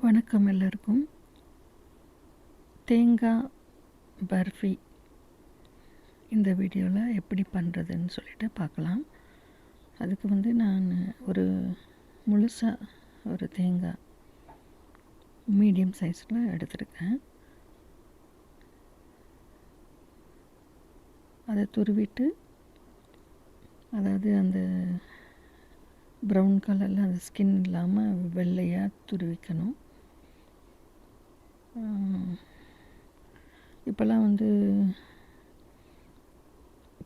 வணக்கம் எல்லாருக்கும். தேங்காய் பர்ஃபி இந்த வீடியோவில் எப்படி பண்ணுறதுன்னு சொல்லிட்டு பார்க்கலாம். அதுக்கு நான் ஒரு முழுசாக ஒரு தேங்காய் மீடியம் சைஸில் எடுத்துருக்கேன். அதை துருவிட்டு, அதாவது அந்த ப்ரௌன் கலரில் அந்த ஸ்கின் இல்லாமல் வெள்ளையாக துருவிக்கணும். இப்போல்லாம்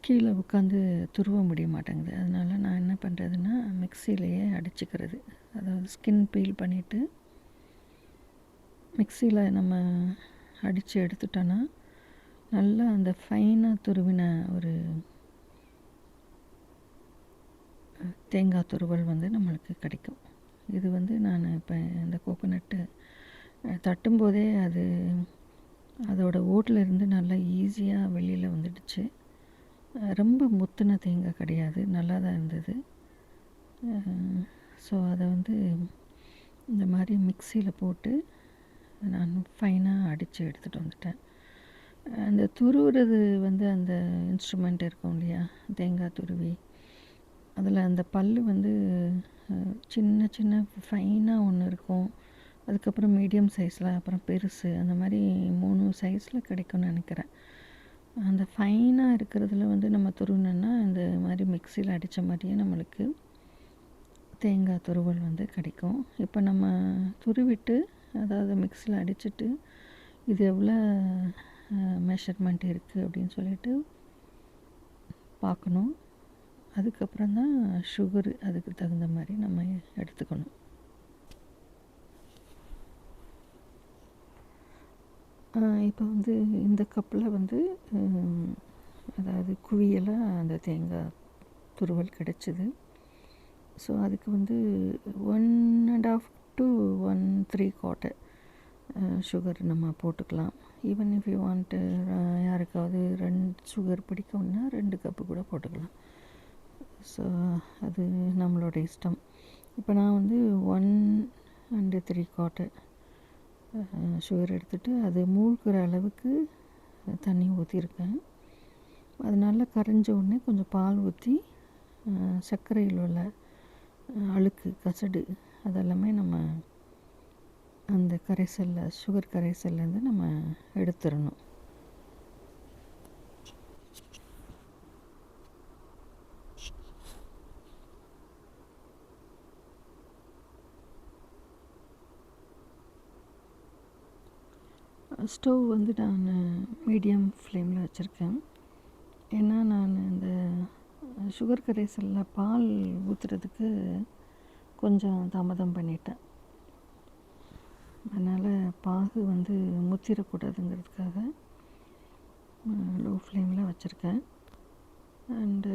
கீழே உட்காந்து துருவ முடிய மாட்டேங்குது. அதனால் நான் என்ன பண்ணுறதுன்னா, மிக்சியிலையே அடிச்சுக்கிறது. அதாவது ஸ்கின் பீல் பண்ணிவிட்டு மிக்சியில் நம்ம அடித்து எடுத்துட்டோன்னா நல்லா அந்த ஃபைனாக துருவின ஒரு தேங்காய் துருவல் நம்மளுக்கு கிடைக்கும். இது நான் இப்போ இந்த கோகோனட்டு தட்டும்போதே அதோட ஓட்டில் இருந்து நல்லா ஈஸியாக வெளியில் வந்துடுச்சு. ரொம்ப முத்தின தேங்காய் கிடையாது, நல்லா தான் இருந்தது. ஸோ அதை இந்த மாதிரி மிக்சியில் போட்டு நான் ஃபைனாக அடித்து எடுத்துகிட்டு வந்துட்டேன். அந்த துருவுறது அந்த இன்ஸ்ட்ருமெண்ட் இருக்கும் இல்லையா, தேங்காய் துருவி, அதில் அந்த பல் சின்ன சின்ன ஃபைனாக ஒன்று இருக்கும். அதுக்கப்புறம் மீடியம் சைஸில், அப்புறம் பெருசு, அந்த மாதிரி 3 சைஸில் கிடைக்கும்னு நினைக்கிறேன். அந்த ஃபைனாக இருக்கிறதுல நம்ம துருவினோன்னா இந்த மாதிரி மிக்சியில் அடித்த மாதிரியே நம்மளுக்கு தேங்காய் துருவல் கிடைக்கும். இப்போ நம்ம துருவிட்டு, அதாவது மிக்சியில் அடிச்சுட்டு இது எவ்வளோ மெஷர்மெண்ட் இருக்குது அப்படின்னு சொல்லிட்டு பார்க்கணும். அதுக்கப்புறம் தான் சுகரு அதுக்கு தகுந்த மாதிரி நம்ம எடுத்துக்கணும். இப்போ இந்த கப்பில் அதாவது குவியலாக அந்த தேங்காய் துருவல் கிடச்சிது. ஸோ அதுக்கு 1.5 to 1.75 சுகர் நம்ம போட்டுக்கலாம். ஈவன் இஃப் யூ வாண்ட், யாருக்காவது 2 சுகர் பிடிக்கும்னா 2 கப்பு கூட போட்டுக்கலாம். ஸோ அது நம்மளோட இஷ்டம். இப்போ நான் 1.75 சுகர் எடுத்துகிட்டு அது மூழ்கிற அளவுக்கு தண்ணி ஊற்றிருக்கேன். அது நல்லா கரைஞ்ச உடனே கொஞ்சம் பால் ஊற்றி சர்க்கரையில் உள்ள அழுக்கு, கசடு அதெல்லாமே நம்ம அந்த கரைசலில், சுகர் கரைசல்லேருந்து நம்ம எடுத்துடணும். ஸ்டவ் நான் மீடியம் ஃப்ளேமில் வச்சுருக்கேன். ஏன்னா நான் இந்த சுகர் கரைசலில் பால் ஊற்றுறதுக்கு கொஞ்சம் தாமதம் பண்ணிட்டேன். அதனால் பாகு முத்திரக்கூடாதுங்கிறதுக்காக லோ ஃப்ளேமில் வச்சுருக்கேன். அண்டு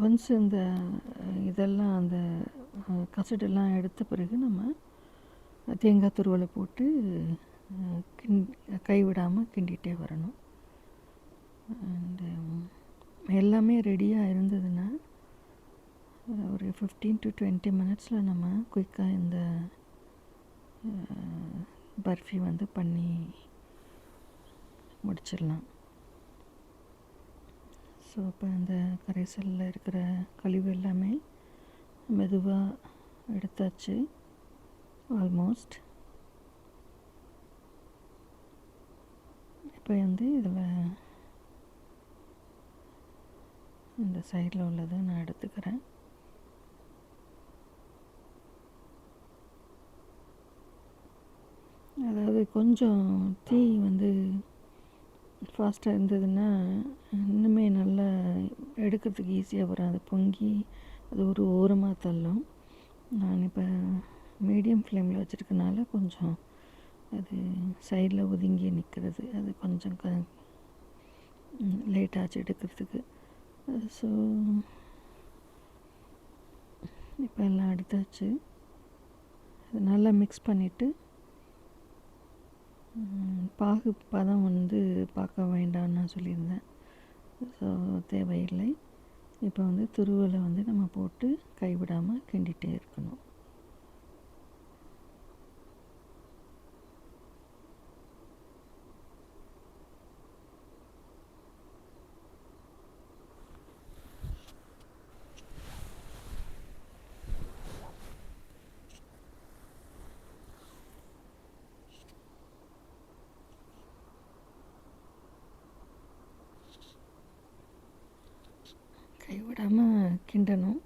ஒன்ஸ் இந்த இதெல்லாம் அந்த கசடெல்லாம் எடுத்த பிறகு நம்ம தேங்காய் துருவலை போட்டு கைவிடாமல் கிண்டிகிட்டே வரணும். அண்டு எல்லாமே ரெடியாக இருந்ததுன்னா ஒரு 15 to 20 மினிட்ஸில் நம்ம குயிக்காக இந்த பர்ஃபி பண்ணி முடிச்சிடலாம். ஸோ இப்போ இந்த கரைசலில் இருக்கிற கழிவு எல்லாமே மெதுவாக எடுத்தாச்சு ஆல்மோஸ்ட். இப்போ இதில் இந்த சைடில் உள்ளதை நான் எடுத்துக்கிறேன். அதாவது கொஞ்சம் தீ ஃபாஸ்ட்டாக இருந்ததுன்னா இன்னுமே நல்லா எடுக்கிறதுக்கு ஈஸியாக வரும். அது பொங்கி அது ஒரு ஓரமாக தள்ளும். நான் இப்போ மீடியம் ஃப்ளேமில் வச்சுருக்கனால கொஞ்சம் அது சைடில் ஒதுங்கி நிற்கிறது. அது கொஞ்சம் லேட் ஆச்சு எடுக்கிறதுக்கு. ஸோ இப்போ எல்லாம் எடுத்தாச்சு. அது நல்லா மிக்ஸ் பண்ணிவிட்டு, பாகு பதம் பார்க்க வேண்டாம்னு நான் சொல்லியிருந்தேன். ஸோ தேவையில்லை. இப்போ துருவலை நம்ம போட்டு கைவிடாமல் கிண்டிகிட்டே இருக்கணும். விடாமல் கிண்டணும்.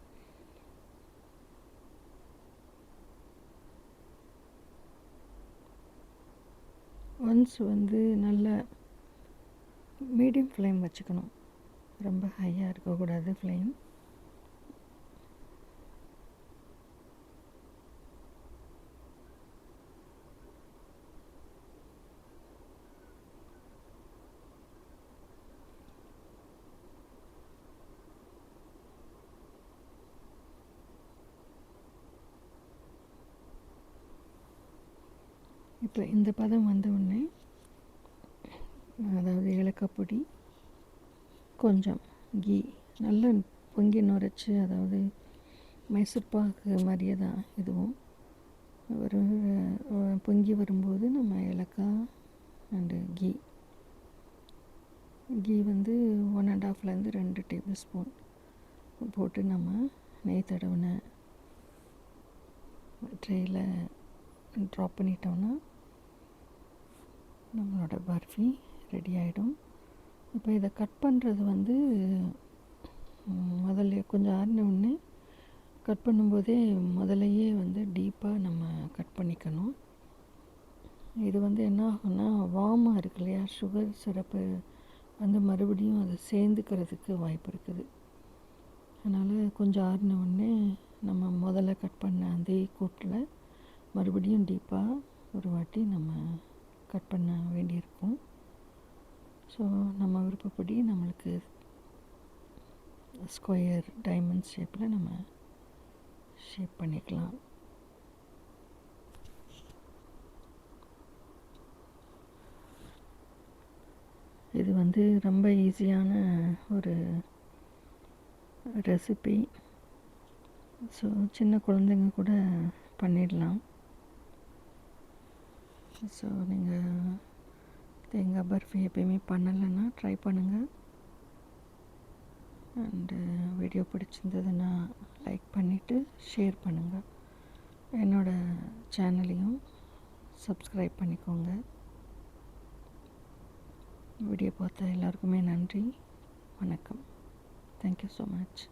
ஒன்ஸ் வந்து நல்லா மீடியம் ஃப்ளேம் வச்சுக்கணும், ரொம்ப ஹையாக இருக்கக்கூடாது ஃப்ளேம். இப்போ இந்த பதம் வந்த உடனே, அதாவது ஏலக்காய் பொடி, கொஞ்சம் கீ, நல்லா பொங்கி நுரைச்சி, அதாவது மைசூர் பாக்கு மாதிரியே தான் இதுவும். ஒரு பொங்கி வரும்போது நம்ம ஏலக்காய் அண்டு கீ வந்து 1.5லேருந்து 2 டேபிள் ஸ்பூன் போட்டு நம்ம நெய் தடவின ட்ரேயில் ட்ராப் பண்ணிட்டோம்னா நம்மளோட பர்ஃபி ரெடி ஆகிடும். இப்போ இதை கட் பண்ணுறது வந்து முதல்ல கொஞ்சம் ஆறின உடனே கட் பண்ணும்போதே முதலையே வந்து டீப்பாக நம்ம கட் பண்ணிக்கணும். இது வந்து என்ன ஆகும்னா, வார்மாக இருக்கு இல்லையா, சுகர் சிரப்பு வந்து மறுபடியும் அதை சேர்ந்துக்கிறதுக்கு வாய்ப்பு இருக்குது. அதனால் கொஞ்சம் ஆறின உடனே நம்ம முதல்ல கட் பண்ண அதே கூட்டில் மறுபடியும் டீப்பாக ஒரு வாட்டி நம்ம கட் பண்ண வேண்டியிருக்கும். ஸோ நம்ம விருப்பப்படி நம்மளுக்கு ஸ்கொயர் டைமண்ட் ஷேப்பில் நம்ம ஷேப் பண்ணிக்கலாம். இது வந்து ரொம்ப ஈஸியான ஒரு ரெசிபி. ஸோ சின்ன குழந்தைங்க கூட பண்ணிடலாம். ஸோ நீங்கள் தேங்காய் பர்ஃபி எப்பயுமே பண்ணலைன்னா ட்ரை பண்ணுங்கள். அண்டு வீடியோ பிடிச்சிருந்ததுன்னா லைக் பண்ணிவிட்டு ஷேர் பண்ணுங்கள். என்னோடய சேனலையும் சப்ஸ்கிரைப் பண்ணிக்கோங்க. வீடியோ பார்த்த எல்லாருக்குமே நன்றி, வணக்கம். Thank you so much.